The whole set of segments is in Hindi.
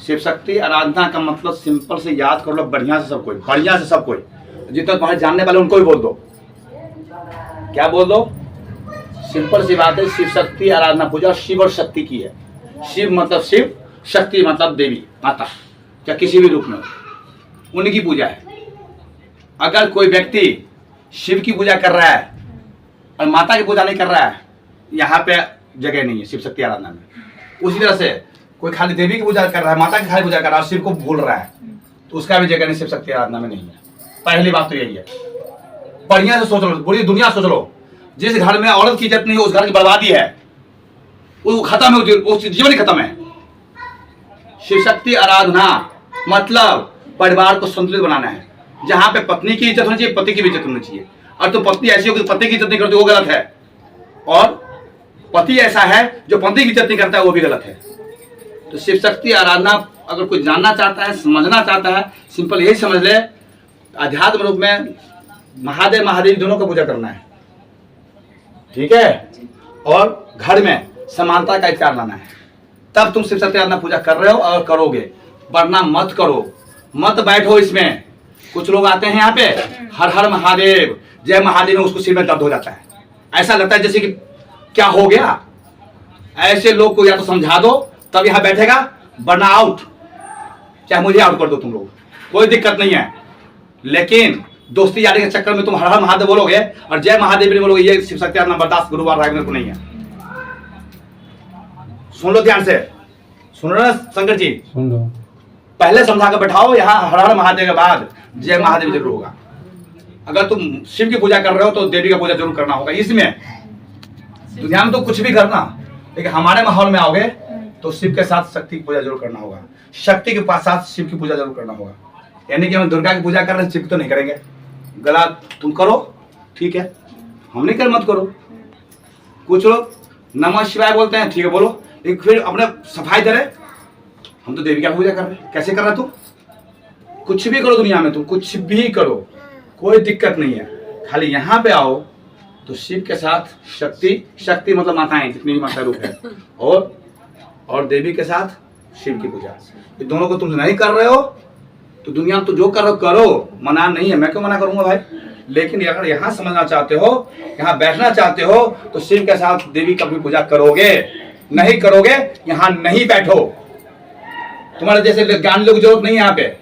शिव शक्ति आराधना का मतलब सिंपल से याद कर लो, बढ़िया से सब कोई, बढ़िया से सब कोई, जितना तुम्हारे जानने वाले उनको भी बोल दो। क्या बोल दो? सिंपल सी बात है, शिव शक्ति आराधना पूजा शिव और शक्ति की है। शिव मतलब शिव, शक्ति मतलब देवी माता, या किसी भी रूप में, उनकी पूजा है। अगर कोई व्यक्ति शिव की पूजा कर रहा है और माता की पूजा नहीं कर रहा है, यहाँ पे जगह नहीं है शिव शक्ति आराधना में। उसी तरह से कोई खाली देवी की पूजा कर रहा है, माता की खाली पूजा कर रहा है, शिव को भूल रहा है, तो उसका भी जगह नहीं शिव शक्ति आराधना में नहीं है। पहली बात तो यही है। बढ़िया से सोच लो, पूरी दुनिया सोच लो, जिस घर में औरत की इज्जत नहीं है उस घर की बर्बादी है, वो खत्म है, वो जीवन ही खत्म है। शिव शक्ति आराधना मतलब परिवार को संतुलित बनाना है, जहां पे पत्नी की इज्जत होनी चाहिए, पति की भी इज्जत होनी चाहिए। और तो पत्नी ऐसी होगी पति की इज्जत नहीं करती, वो गलत है, और पति ऐसा है जो पत्नी की इज्जत नहीं करता है, वो भी गलत है। तो शिव शक्ति आराधना अगर कोई जानना चाहता है, समझना चाहता है, सिंपल यही समझ ले, अध्यात्म रूप में महादेव महादेवी दोनों का पूजा करना है, ठीक है। और घर में समानता का विचार लाना है, तब तुम शिव शक्ति आराधना पूजा कर रहे हो और करोगे, वरना मत करो, मत बैठो इसमें। कुछ लोग आते हैं यहाँ पे, हर हर महादेव जय महादेव में उसको सिर में दर्द हो जाता है, ऐसा लगता है जैसे कि क्या हो गया। ऐसे लोग को या तो समझा दो तब यहाँ बैठेगा, वरना आउट, चाहे मुझे आउट कर दो तुम लोग, कोई दिक्कत नहीं है। लेकिन दोस्ती यारी के चक्कर में तुम हर हर महादेव बोलोगे और जय महादेव नहीं बोलोगे, ये शिव शक्ति आराधना बर्दाश्त गुरुवार राय को नहीं है। सुन लो ध्यान से, सुन लो ना शंकर जी, सुन लो। पहले समझा कर बैठाओ, यहाँ हर हर महादेव के बाद जय महादेव जरूर होगा। अगर तुम शिव की पूजा कर रहे हो तो देवी का पूजा जरूर करना होगा। इसमें दुनिया में तो कुछ भी करना, लेकिन हमारे माहौल में आओगे तो शिव के साथ शक्ति की पूजा जरूर करना होगा, शक्ति के पास साथ शिव की पूजा जरूर करना होगा। यानी कि हम दुर्गा की पूजा कर रहे हैं, शिव की तो नहीं करेंगे। गलत, तुम करो ठीक है, हम नहीं कर मत करो। कुछ लोग नमः शिवाय बोलते हैं, ठीक है बोलो, लेकिन फिर अपने सफाई दे रहे, हम तो देवी का पूजा कर रहे हैं। कैसे कर रहे तुम? कुछ भी करो दुनिया में, तुम कुछ भी करो, कोई दिक्कत नहीं है। खाली यहाँ पे आओ तो शिव के साथ शक्ति, शक्ति मतलब माताएं जितनी भी माता रूप है, और देवी के साथ शिव की पूजा, ये दोनों को तुम नहीं कर रहे हो तो दुनिया में तो जो कर रहे हो करो, मना नहीं है, मैं क्यों मना करूंगा भाई। लेकिन अगर यहाँ समझना चाहते हो, यहाँ बैठना चाहते हो, तो शिव के साथ देवी का भी पूजा करोगे। नहीं करोगे यहाँ नहीं बैठो। तुम्हारे जैसे ज्ञान लोग जरूरत नहीं है यहाँ पे,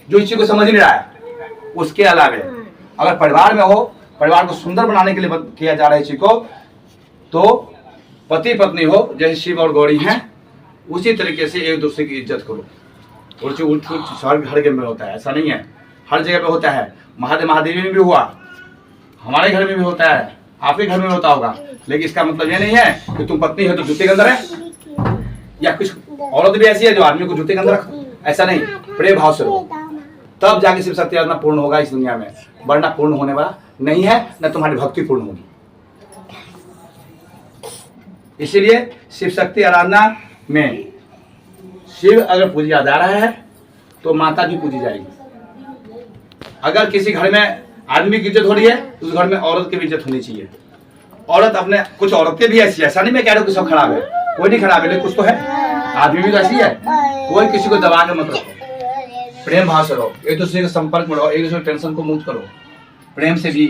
जो इस चीज को समझ नहीं रहा है। उसके अलावा अगर परिवार में हो, परिवार को सुंदर बनाने के लिए किया जा रहा है इसी को, तो पति पत्नी हो जैसे शिव और गौरी हैं, उसी तरीके से एक दूसरे की इज्जत करो। हर घर में होता है, ऐसा नहीं है, हर जगह पे होता है। महादेव महादेवी में भी हुआ, हमारे घर में भी होता है, आपके घर में होता होगा। लेकिन इसका मतलब ये नहीं है कि तुम पत्नी हो तो जूते के अंदर है, या कुछ औरत भी ऐसी है जो आदमी को जूते के अंदर रखो, ऐसा नहीं। प्रेम भाव से रहो, तब जाके शिव शक्ति आराधना पूर्ण होगा इस दुनिया में, वरना पूर्ण होने वाला नहीं है, न तुम्हारी भक्ति पूर्ण होगी। इसीलिए शिव शक्ति आराधना में शिव अगर पूजा जा रहा है तो माता भी पूजी जाएगी। अगर किसी घर में आदमी की इज्जत हो रही है तो उस घर में औरत की भी इज्जत होनी चाहिए। औरत अपने, कुछ औरतें भी ऐसी है, ऐसा नहीं मैं कह रहा हूँ कि सब खराब है, कोई नहीं खराब है, लेकिन कुछ तो है। आदमी भी तो ऐसी है, कोई किसी को दबा के मत रखो, प्रेम भाव से रहो, एक दूसरे के संपर्क में रहो, एक दूसरे टेंशन को मुक्त करो, प्रेम से भी,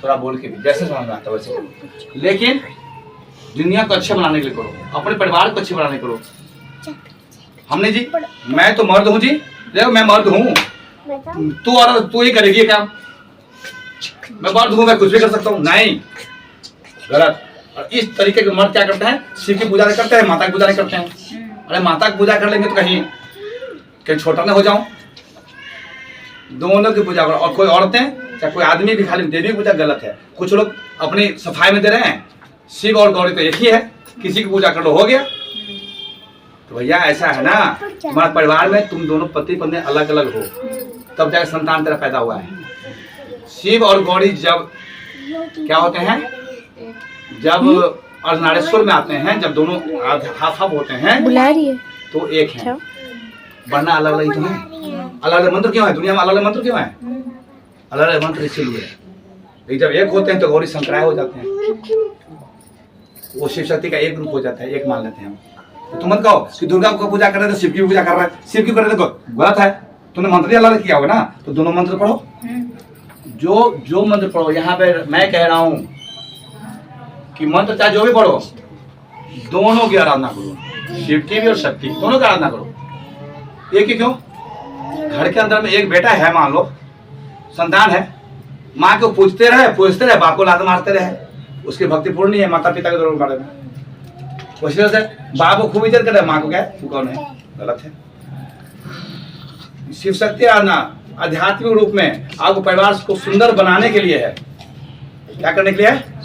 थोड़ा बोल के भी, जैसे समझ में आता है वैसे। लेकिन दुनिया को अच्छे बनाने के लिए करो, अपने परिवार को अच्छे बनाने के लिए करो। हमने जी, मैं तो मर्द हूँ जी, देखो मैं मर्द हूँ, तू और तू ही करेगी क्या? मैं मर्द हूँ, मैं कुछ भी कर सकता हूँ? नहीं, गलत। और इस तरीके के मर्द क्या करते हैं, शिव की पूजा करते हैं, माता की पूजा नहीं करते हैं। अरे माता की पूजा कर लेंगे तो कहीं छोटा ना हो जाऊं। दोनों की पूजा करो। और कोई औरतें चाहे कोई आदमी भी खाली देवी की पूजा गलत है। कुछ लोग अपनी सफाई में दे रहे हैं, शिव और गौरी तो एक ही है, किसी की पूजा कर लो हो गया। तो भैया ऐसा है ना, तुम्हारे परिवार में तुम दोनों पति पत्नी अलग अलग हो, तब जाकर संतान तेरा पैदा हुआ है। शिव और गौरी जब क्या होते हैं, जब अर्धनारेश्वर में आते हैं, जब दोनों हाफ हाफ होते हैं बुला रही है तो एक है, वरना अलग अलग तो है। अलग अलग मंत्र क्यों है दुनिया में? अलग अलग मंत्र क्यों है? अलग अलग मंत्र इसीलिए जब एक होते हैं तो गौरी शंकराय हो जाते हैं, वो शिव शक्ति का एक रूप हो जाता है, एक मान लेते हैं हम। तो तुम मत कहो कि दुर्गा को पूजा कर रहे तो शिव की पूजा कर रहा है, शिव की कर रहे तो गलत है। तुमने मंत्र अल्लाह ने किया होगा ना, तो दोनों मंत्र पढ़ो। जो मंत्र पढ़ो, यहाँ पे मैं कह रहा हूँ कि मंत्र चाहे जो भी पढ़ो, दोनों की आराधना करो, शिव की भी और शक्ति दोनों की आराधना करो। एक ही क्यों? घर के अंदर में एक बेटा है, मान लो संतान है, माँ को पूछते रहे, बाप को लात मारते रहे, उसकी भक्ति पूर्ण नहीं है माता पिता के दोनों बारे में। उसी वजह से बाप को खूब इज्जत करे, माँ को क्या है, तू कौन है, गलत है। शिव शक्ति आराधना आध्यात्मिक रूप में आपको परिवार को सुंदर बनाने के लिए है। क्या करने के लिए है?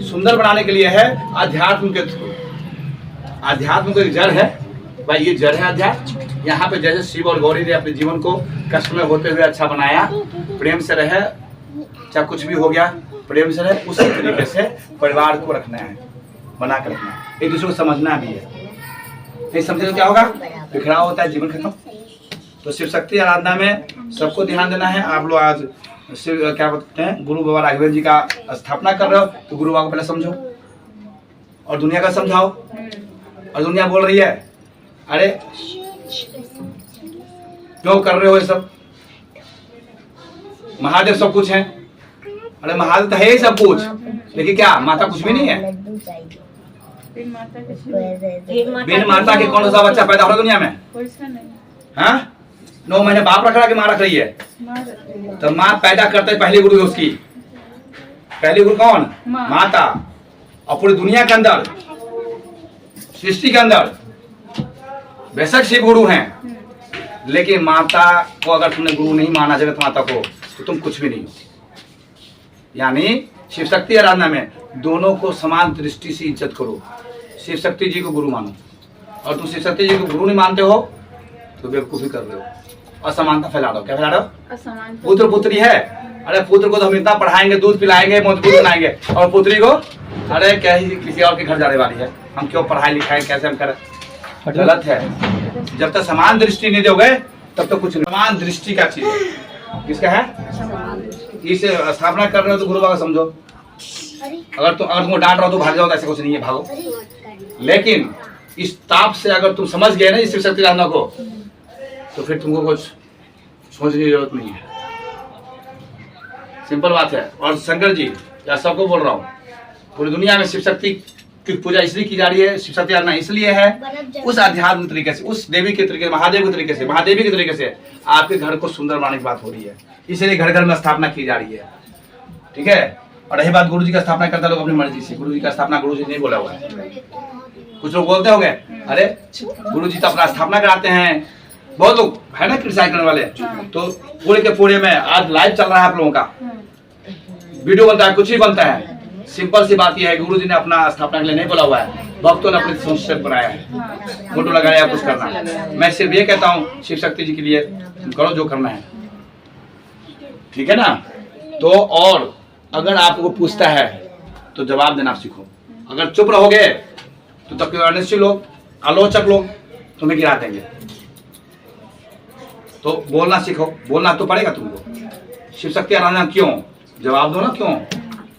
सुंदर बनाने के लिए है। अध्यात्म के थ्रू, अध्यात्म एक जड़ है भाई, ये जड़ है अध्यात्म। यहाँ पे जैसे शिव और गौरी ने अपने जीवन को कष्ट में होते हुए अच्छा बनाया, प्रेम से रहे, चाहे कुछ भी हो गया प्रेम से रहे, उसी तरीके से परिवार को रखना है, बना कर रखना है, एक दूसरे को समझना भी है। नहीं समझे तो क्या होगा? बिखराव होता है, जीवन खत्म। तो शिव शक्ति आराधना में सबको ध्यान देना है। आप लोग आज शिव क्या बोलते हैं, गुरु बाबा राघवेंद्र जी का स्थापना कर रहे हो, तो गुरु बाबा को पहले समझो और दुनिया का समझाओ। और दुनिया बोल रही है अरे क्यों कर रहे हो ये सब, महादेव सब कुछ है। अरे महादेव तो है ही सब कुछ, लेकिन क्या माता कुछ भी नहीं है? बिन माता के कौन सा बच्चा पैदा हो रहा दुनिया में? हाँ, 9 महीने बाप रख रहा कि माँ रख रही है? तो माँ पैदा करते पहली गुरु है उसकी। पहली गुरु कौन? माता। और पूरी दुनिया के अंदर, सृष्टि के अंदर बेशक शिव गुरु हैं, लेकिन माता को अगर तुमने गुरु नहीं माना, जगत माता को, तो तुम कुछ भी नहीं हो। यानी शिव शक्ति आराधना में दोनों को समान दृष्टि से इज्जत करो। शिव शक्ति जी को गुरु मानो, और तुम शिव शक्ति जी को गुरु नहीं मानते हो तो बेवकूफी कर रहे हो, असमानता फैला रहे हो। क्या फैला रहे हो? पुत्र पुत्री है, अरे पुत्र को तो हम इतना पढ़ाएंगे, दूध पिलाएंगे, मजबूत बनाएंगे, और पुत्री को अरे क्या ही किसी और के घर जाने वाली है, हम क्यों पढ़ाई लिखाएं, कैसे हम करें? गलत है। जब तक समान दृष्टि नहीं दोगे तब तक कुछ नहीं। समान दृष्टि का चीज है, किसका है? इसे स्थापना कर रहे हो तो गुरु बाबा समझो। अगर तुमको डांट रहा हो तो भाग जाओ, ऐसे कुछ नहीं है, भागो। लेकिन इस ताप से अगर तुम समझ गए ना इस शिव शक्ति आराधना को, तो फिर तुमको कुछ सोचने की जरूरत नहीं है। सिंपल बात है। और शंकर जी या सबको बोल रहा हूँ, पूरी दुनिया में शिव शक्ति की पूजा इसलिए की जा रही है, शिव शक्ति आराधना इसलिए है, उस आध्यात्मिक तरीके से, उस देवी के तरीके से, महादेव के तरीके से, महादेवी के तरीके से आपके घर को सुंदर बनाने की बात हो रही है। इसलिए घर घर में स्थापना की जा रही है। ठीक है। और रही बात गुरु जी का स्थापना करता लोग अपनी मर्जी से, गुरु जी का स्थापना गुरु जी नहीं बोला हुआ है। कुछ लोग बोलते होंगे अरे गुरु जी तो अपना स्थापना कराते हैं, बहुत लोग है ना क्रिटिसाइज करने वाले। तो पूरे के पूरे में आज लाइव चल रहा है आप लोगों का, वीडियो बनता है, कुछ भी बनता है। सिंपल सी बात यह है, गुरु जी ने अपना स्थापना के लिए नहीं बोला हुआ है, भक्तों ने अपने सोच बनाया है, फोटो लगाया, कुछ करना। मैं सिर्फ ये कहता हूँ शिव शक्ति जी के लिए करो जो करना है, ठीक है ना। तो और अगर आपको पूछता है तो जवाब देना सीखो। अगर चुप रहोगे तो तकनीकी लोग, आलोचक लोग तुम्हें गिरा देंगे। तो बोलना सीखो, बोलना तो पड़ेगा तुमको। शिव शक्ति आराधना क्यों, जवाब दो ना क्यों।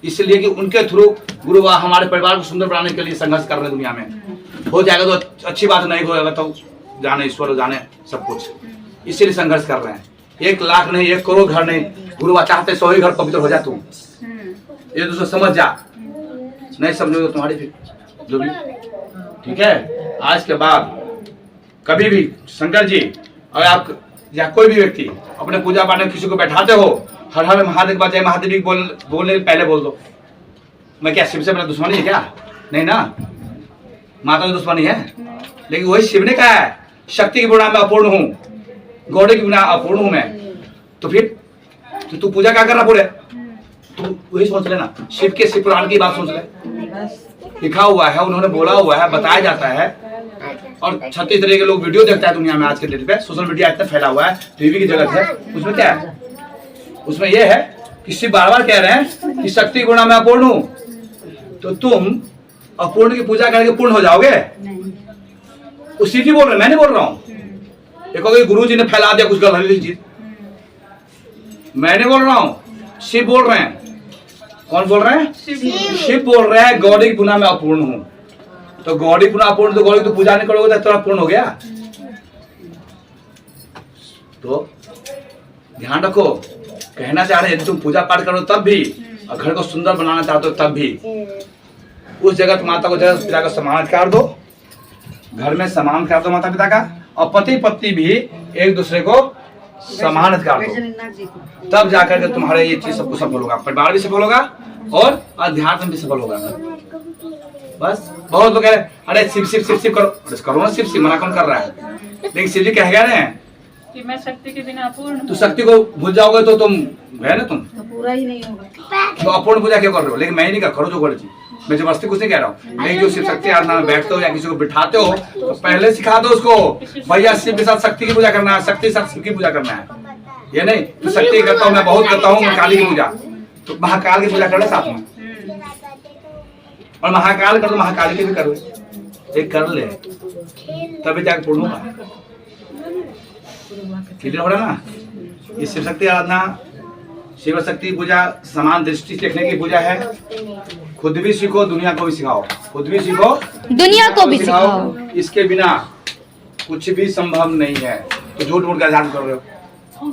इसलिए कि उनके थ्रू गुरु हमारे परिवार को सुंदर बनाने के लिए संघर्ष कर रहे हैं दुनिया में। हो जाएगा तो अच्छी बात, नहीं होगा तो जाने ईश्वर जाने सब कुछ, इसीलिए संघर्ष कर रहे हैं। 1 लाख नहीं, 1 करोड़ घर नहीं, गुरु चाहते 100 ही घर पवित्र हो जा। तुम ये दूसरा समझ जा, नहीं समझोगे तुम्हारी फिर जो भी। ठीक है। आज के बाद कभी भी शंकर जी और आप या कोई भी व्यक्ति अपने पूजा पाठ में किसी को बैठाते हो, हर हर महादेव बात जाए, महादेव बोलने पहले बोल दो। मैं क्या शिव से मेरा दुश्मनी है क्या? नहीं ना, माता की दुश्मनी है। लेकिन वही शिव ने कहा है शक्ति के बिना मैं अपूर्ण हूँ, गौड़ी के बिना अपूर्ण हूँ मैं। तो फिर तो तू पूजा क्या कर रहा पूरे? तू वही सोच लेना, शिव के शिव पुराण की बात सोच ले। लिखा हुआ है, उन्होंने बोला हुआ है, बताया जाता है। और 36 तरह के लोग वीडियो देखता है दुनिया में आज के डेट पे। सोशल मीडिया इतना फैला हुआ है, टीवी की जगत है। उसमें क्या है? उसमें यह है कि शिव बार बार कह रहे हैं कि शक्ति गुणा में अपूर्ण हूं, तो तुम अपूर्ण की पूजा करके पूर्ण हो जाओगे। वो शिव जी बोल रहे हैं, मैं नहीं बोल रहा हूं। एक गुरु जी ने फैला दिया कुछ गलत चीज, मैं नहीं बोल रहा हूं, शिव बोल रहे हैं। कौन बोल रहे हैं? शिव बोल रहे हैं गौड़ी की गुणा में अपूर्ण हूं। तो गौड़ी पुनः अपूर्ण, तो गौड़ी तो पूजा नहीं करोगे तो पूर्ण हो गया। तो ध्यान रखो, कहना चाह रहे हैं यदि तुम पूजा पाठ करो तब भी, और घर को सुंदर बनाना चाहते हो तब भी, उस जगत माता को जगत पिता का सम्मान कर दो, घर में सम्मान कर दो माता पिता का, और पति पत्नी भी एक दूसरे को सम्मान कर दो, तब जाकर के तुम्हारे ये चीज सबको सफल होगा, परिवार भी सफल होगा और अध्यात्म भी सफल होगा। बस बहुत लोग कह रहे अरे शिव शिव शिव शिव करो, करो ना शिव शिव, मना कौन कर रहा है, लेकिन शिव जी कह गए ना कि मैं शक्ति के बिना अपूर्ण, तो शक्ति को भूल जाओगे तो तुम गए ना, तुम तो पूरा ही नहीं होगा। तो अपूर्ण पूजा क्यों कर रहे हो? लेकिन मैं ही नहीं कर, करो जो गलत, मैं जबरदस्ती कुछ नहीं कह रहा हूँ, लेकिन जो शिव शक्ति आराधना में बैठते हो या किसी को बिठाते हो तो पहले सिखा दो उसको, भैया शिव के साथ शक्ति की पूजा करना है, शक्ति के साथ शिव की पूजा करना है। ये नहीं तो शक्ति करता हूँ मैं, बहुत करता हूँ मैं काली की पूजा, तो महाकाल की पूजा कर ले साथ में, और महाकाल कर लो महाकाली की भी कर ले, एक कर ले तभी जाकर पूर्ण होगा। क्लियर हो रहा ना? ये शिव शक्ति आराधना, शिव शक्ति पूजा समान दृष्टि देखने की पूजा है। खुद भी सीखो, दुनिया को भी सिखाओ, खुद भी सीखो, दुनिया को भी सिखाओ। इसके बिना कुछ भी संभव नहीं है। तो झूठ मूठ का ध्यान कर रहे हो,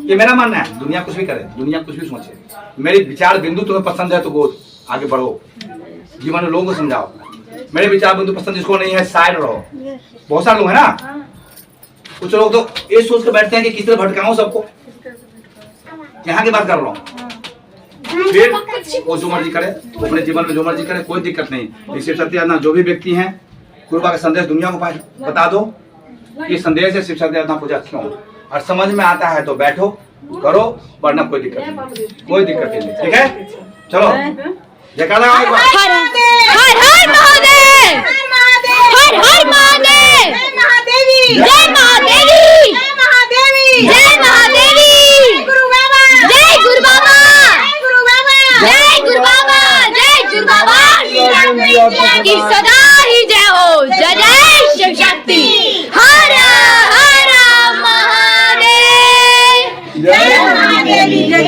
ये मेरा मानना है। दुनिया कुछ भी करे, दुनिया कुछ भी सोचे, मेरी विचार बिंदु तुम्हें पसंद है तो वो आगे बढ़ो, जीवन में लोगों को समझाओ। मेरे विचार बिंदु पसंद जिसको नहीं है साइड रहो। बहुत सारे लोग हैं ना, कुछ लोग तो ये सोच के बैठते हैं कि किस तरह भटकाऊं सबको, यहाँ की बात कर रहा हूँ। फिर वो जो मर्जी करे, अपने जीवन में जो मर्जी करे, कोई दिक्कत नहीं। शिव शक्ति आराधना जो भी व्यक्ति हैं, गुरु का संदेश दुनिया को बता दो, ये संदेश है शिव शक्ति आराधना पूजा क्यों, और समझ में आता है तो बैठो करो, वरना कोई दिक्कत नहीं, कोई दिक्कत नहीं। ठीक है, चलो जयकारा। हर हर महादेव, हर हर महादेव, जय महादेवी, जय महादेवी, जय महादेवी, जय महादेवी, गुरु बाबा, जय गुरु बाबा, जय गुरु बाबा, जय गुरु बाबा, जय गुरु बाबा की सदा ही जय हो। जय जय शिव शक्ति, हर हर महादेव, जय महादेवी, जय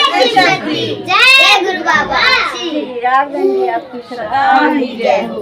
शिव शक्ति, जय गुरु बाबा, श्री राघव आपकी सदा ही जय हो।